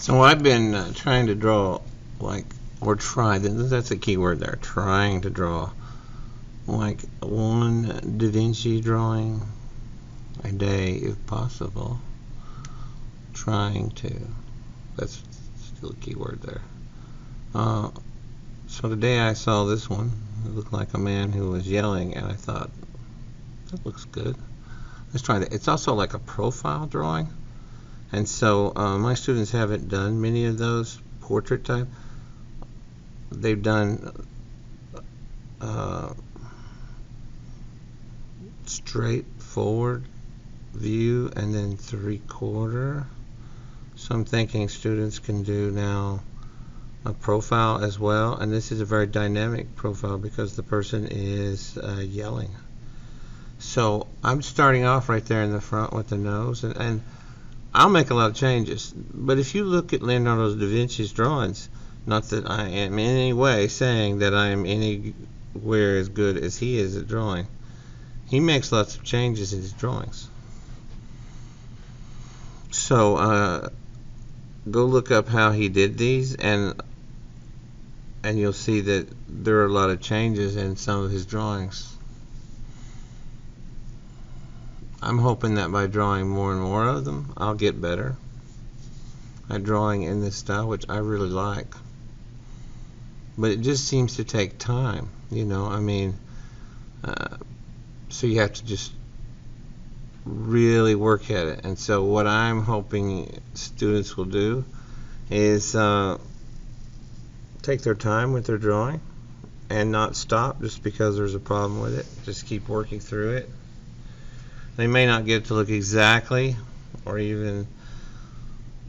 So I've been trying to draw, like, or try, that's a key word there, trying to draw, like, one Da Vinci drawing a day if possible. Trying to. That's still a key word there. So today I saw this one. It looked like a man who was yelling, and I thought, that looks good. Let's try that. It's also like a profile drawing. And so my students haven't done many of those portrait type. They've done straightforward view and then 3/4. So I'm thinking students can do now a profile as well, and this is a very dynamic profile because the person is yelling. So I'm starting off right there in the front with the nose, and I'll make a lot of changes. But if you look at Leonardo da Vinci's drawings, not that I am in any way saying that I am anywhere as good as he is at drawing, he makes lots of changes in his drawings. So go look up how he did these, and you'll see that there are a lot of changes in some of his drawings. I'm hoping that by drawing more and more of them, I'll get better at drawing in this style, which I really like. But it just seems to take time, I mean, so you have to just really work at it. And so what I'm hoping students will do is take their time with their drawing and not stop just because there's a problem with it. Just keep working through it. They may not get it to look exactly or even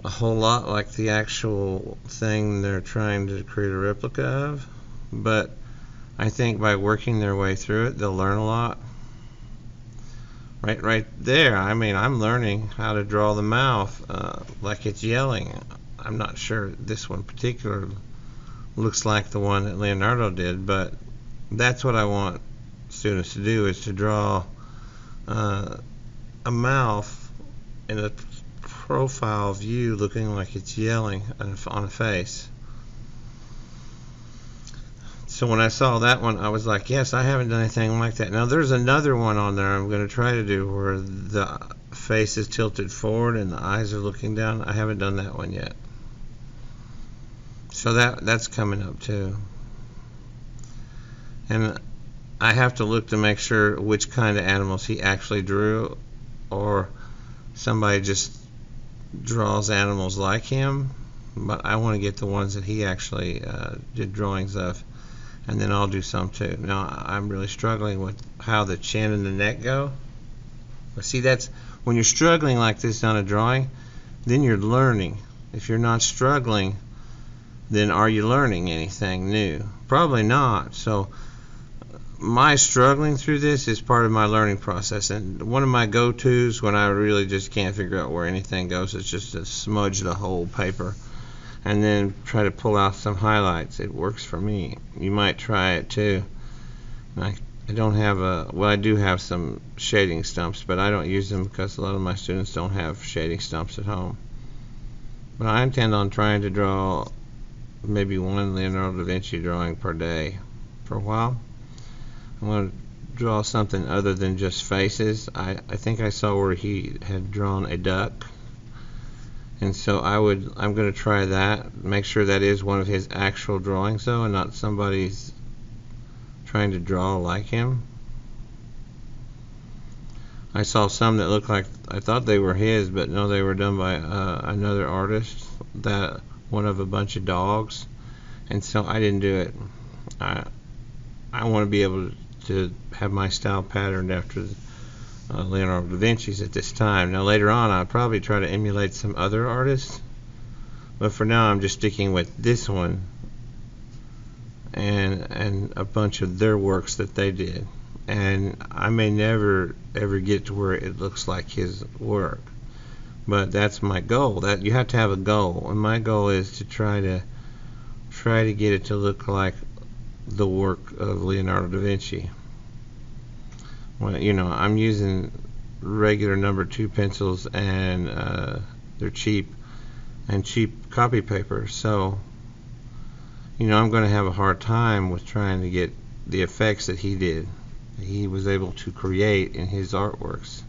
a whole lot like the actual thing they're trying to create a replica of, but I think by working their way through it, they'll learn a lot. Right there, I mean, I'm learning how to draw the mouth like it's yelling. I'm not sure this one particular looks like the one that Leonardo did, but that's what I want students to do, is to draw a mouth in a profile view looking like it's yelling on a face. So when I saw that one, I was like, yes, I haven't done anything like that. Now there's another one on there I'm going to try to do where the face is tilted forward and the eyes are looking down. I haven't done that one yet. So that's coming up too. And I have to look to make sure which kind of animals he actually drew, or somebody just draws animals like him. But I want to get the ones that he actually did drawings of, and then I'll do some too. Now I'm really struggling with how the chin and the neck go. But see, that's when you're struggling like this on a drawing, then you're learning. If you're not struggling, then are you learning anything new? Probably not. So my struggling through this is part of my learning process, and one of my go-tos when I really just can't figure out where anything goes is just to smudge the whole paper and then try to pull out some highlights. It works for me. You might try it too. I don't have I do have some shading stumps, but I don't use them because a lot of my students don't have shading stumps at home. But I intend on trying to draw maybe one Leonardo da Vinci drawing per day for a while. I'm going to draw something other than just faces. I think I saw where he had drawn a duck, and so I'm going to try that. Make sure that is one of his actual drawings though, and not somebody's trying to draw like him. I saw some that looked like, I thought they were his, but no, they were done by another artist, that one of a bunch of dogs, and so I didn't do it. I want to be able to have my style patterned after Leonardo da Vinci's at this time. Now later on I'll probably try to emulate some other artists, but for now I'm just sticking with this one and a bunch of their works that they did. And I may never ever get to where it looks like his work, but that's my goal. That you have to have a goal, and my goal is to try to get it to look like the work of Leonardo da Vinci. Well, I'm using regular number 2 pencils, and they're cheap, and cheap copy paper. So, I'm going to have a hard time with trying to get the effects that he was able to create in his artworks.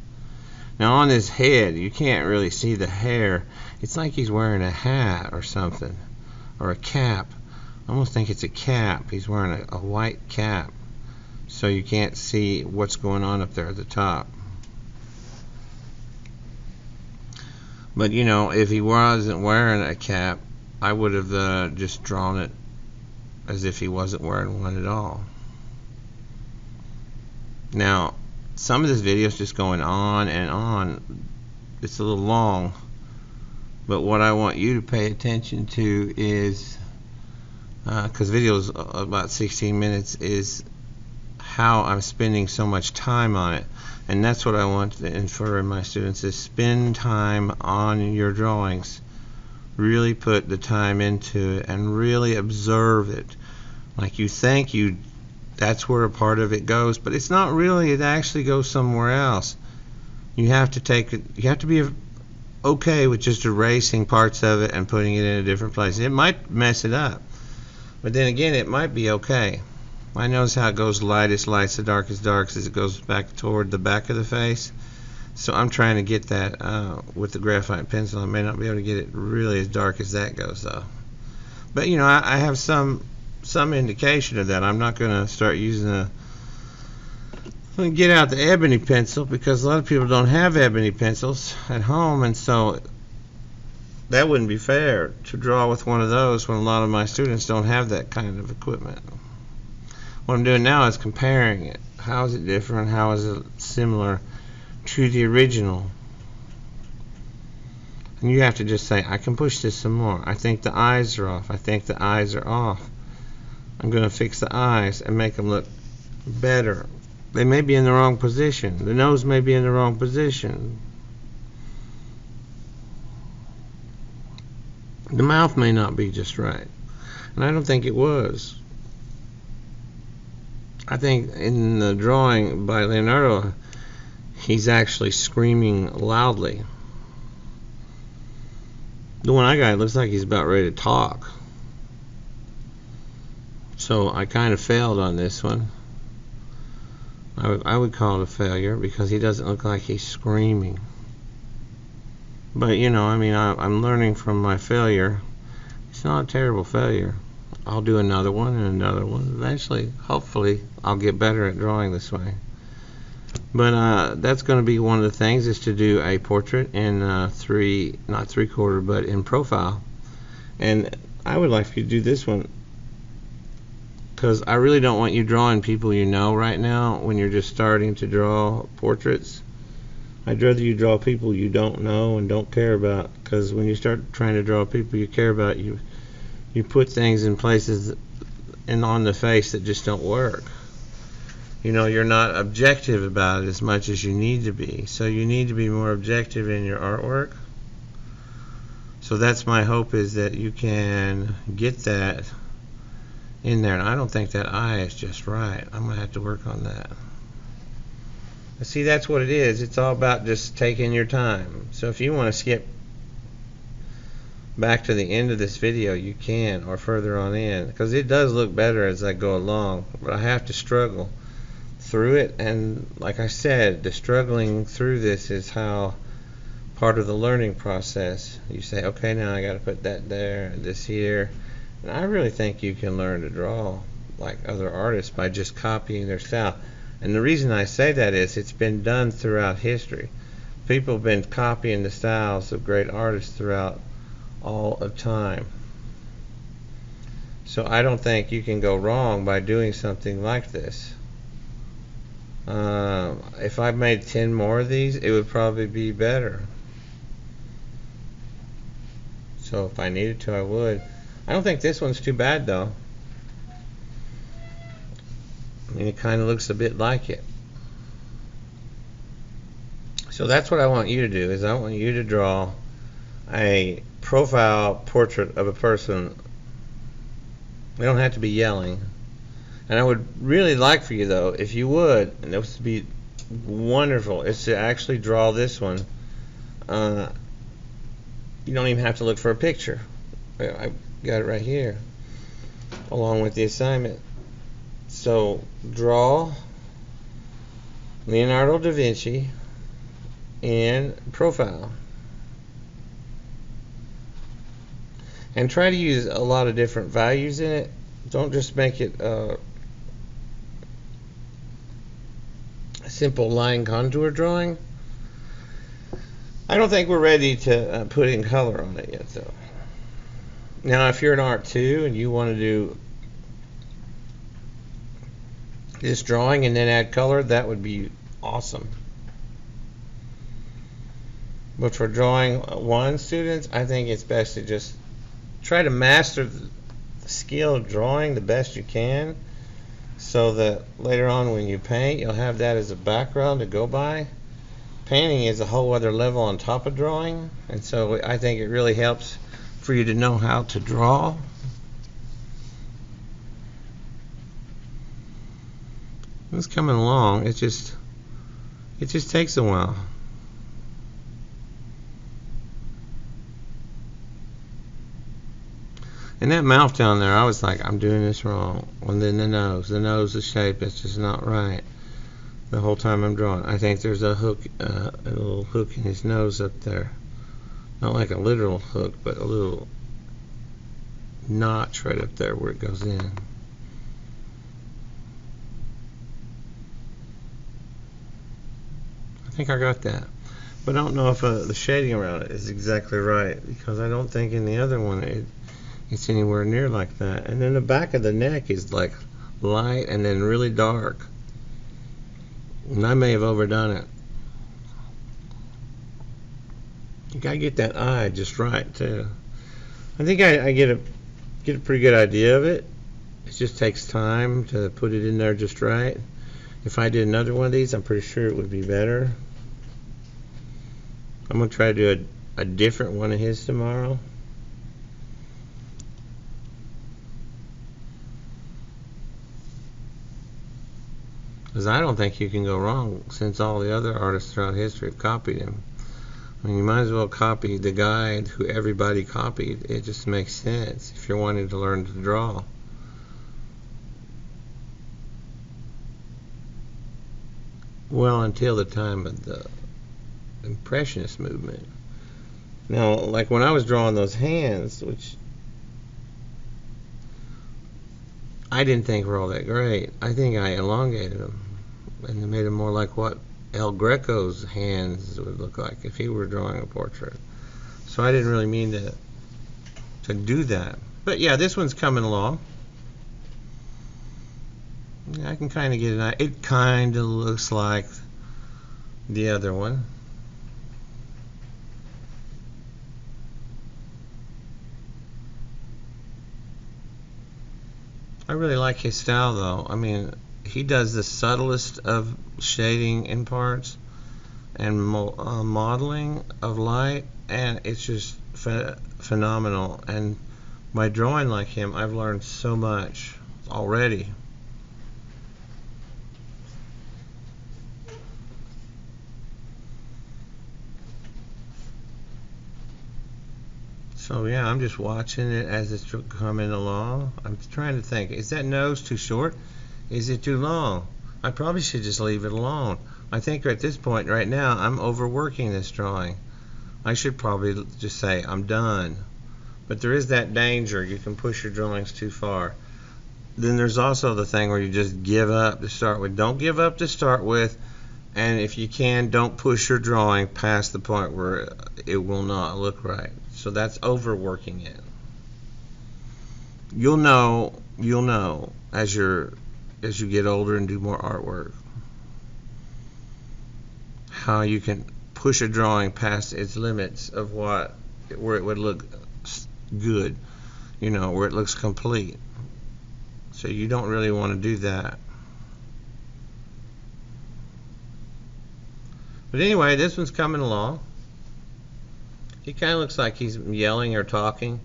Now on his head, you can't really see the hair. It's like he's wearing a hat or something, or a cap. I almost think it's a cap. He's wearing a white cap, so you can't see what's going on up there at the top. But if he wasn't wearing a cap, I would have just drawn it as if he wasn't wearing one at all. Now, some of this video is just going on and on. It's a little long, but what I want you to pay attention to is, because videos about 16 minutes, is how I'm spending so much time on it. And that's what I want to infer in my students, is spend time on your drawings. Really put the time into it and really observe it. Like you think that's where a part of it goes, but it's not really. It actually goes somewhere else. You have to be okay with just erasing parts of it and putting it in a different place. It might mess it up, but then again, it might be okay. I notice how it goes lightest lights to darkest darks as it goes back toward the back of the face. So I'm trying to get that with the graphite pencil. I may not be able to get it really as dark as that goes though. But I have some indication of that. I'm not going to start using get out the ebony pencil, because a lot of people don't have ebony pencils at home, and so that wouldn't be fair to draw with one of those when a lot of my students don't have that kind of equipment. What I'm doing now is comparing it. How is it different? How is it similar to the original? And you have to just say, I can push this some more. I think the eyes are off. I think the eyes are off. I'm going to fix the eyes and make them look better. They may be in the wrong position. The nose may be in the wrong position. The mouth may not be just right. And I don't think it was. I think in the drawing by Leonardo, he's actually screaming loudly. The one I got, it looks like he's about ready to talk. So I kind of failed on this one. I would call it a failure, because he doesn't look like he's screaming. But I'm learning from my failure. It's not a terrible failure. I'll do another one and another one. Eventually, hopefully, I'll get better at drawing this way. But that's going to be one of the things, is to do a portrait in not 3/4, but in profile. And I would like for you to do this one, because I really don't want you drawing people right now when you're just starting to draw portraits. I'd rather you draw people you don't know and don't care about, because when you start trying to draw people you care about, you put things in places and on the face that just don't work. You're not objective about it as much as you need to be. So you need to be more objective in your artwork. So that's my hope, is that you can get that in there. And I don't think that eye is just right. I'm going to have to work on that. See, that's what it is. It's all about just taking your time. So if you want to skip back to the end of this video, you can, or further on in, because it does look better as I go along, but I have to struggle through it. And like I said, the struggling through this is how part of the learning process. You say, okay, now I got to put that there, this here. And I really think you can learn to draw like other artists by just copying their style. And the reason I say that is it's been done throughout history. People have been copying the styles of great artists throughout all of time. So I don't think you can go wrong by doing something like this. If I made 10 more of these, it would probably be better. So if I needed to, I would. I don't think this one's too bad though. I mean, it kind of looks a bit like it. So that's what I want you to do, is I want you to draw a profile portrait of a person. They don't have to be yelling. And I would really like for you though, if you would, and this would be wonderful, is to actually draw this one you don't even have to look for a picture. I got it right here, along with the assignment. So draw Leonardo Da Vinci in profile. And try to use a lot of different values in it. Don't just make it a simple line contour drawing. I don't think we're ready to put in color on it yet, though. Now, if you're an art too and you want to do this drawing and then add color, that would be awesome. But for drawing one students, I think it's best to just try to master the skill of drawing the best you can, so that later on when you paint, you'll have that as a background to go by. Painting is a whole other level on top of drawing, and so I think it really helps for you to know how to draw. It's coming along. It just takes a while. And that mouth down there, I was like, I'm doing this wrong. And then the nose, the shape, it's just not right. The whole time I'm drawing, I think there's a hook, a little hook in his nose up there. Not like a literal hook, but a little notch right up there where it goes in. I think I got that. But I don't know if the shading around it is exactly right, because I don't think in the other one it's anywhere near like that. And then the back of the neck is like light and then really dark. And I may have overdone it. You gotta get that eye just right too. I think I get a pretty good idea of it. It just takes time to put it in there just right. If I did another one of these, I'm pretty sure it would be better. I'm gonna try to do a different one of his tomorrow. Because I don't think you can go wrong, since all the other artists throughout history have copied him. I mean, you might as well copy the guy who everybody copied. It just makes sense if you're wanting to learn to draw. Well, until the time of the Impressionist movement. Now, like when I was drawing those hands, which I didn't think were all that great, I think I elongated them and made them more like what El Greco's hands would look like if he were drawing a portrait. So I didn't really mean to do that. But yeah, this one's coming along. I can kind of get it out. It kind of looks like the other one. I really like his style though. I mean, he does the subtlest of shading in parts and modeling of light, and it's just phenomenal. And by drawing like him, I've learned so much already. So yeah, I'm just watching it as it's coming along. I'm trying to think, is that nose too short? Is it too long? I probably should just leave it alone. I think at this point right now, I'm overworking this drawing. I should probably just say I'm done. But there is that danger. You can push your drawings too far. Then there's also the thing where you just give up to start with. Don't give up to start with. And if you can, don't push your drawing past the point where it will not look right. So that's overworking it. You'll know as you get older and do more artwork how you can push a drawing past its limits of where it would look good, where it looks complete. So you don't really want to do that. But anyway, this one's coming along. He kind of looks like he's yelling or talking.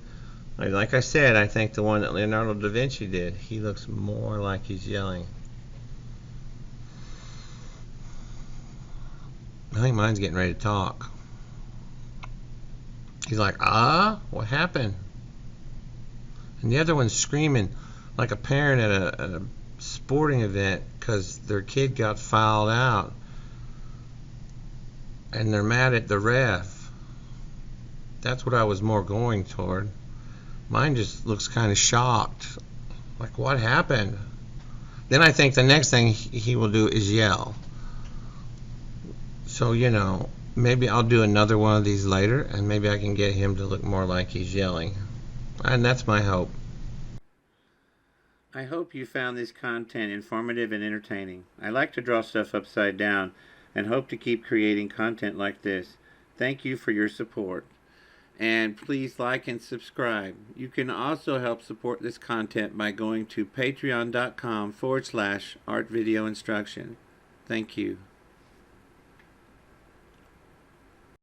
Like I said, I think the one that Leonardo Da Vinci did, he looks more like he's yelling. I think mine's getting ready to talk. He's like, what happened? And the other one's screaming like a parent at a sporting event because their kid got fouled out. And they're mad at the ref. That's what I was more going toward. Mine just looks kind of shocked. Like, what happened? Then I think the next thing he will do is yell. So, maybe I'll do another one of these later, and maybe I can get him to look more like he's yelling. And that's my hope. I hope you found this content informative and entertaining. I like to draw stuff upside down and hope to keep creating content like this. Thank you for your support. And please like and subscribe. You can also help support this content by going to patreon.com/artvideoinstruction. Thank you.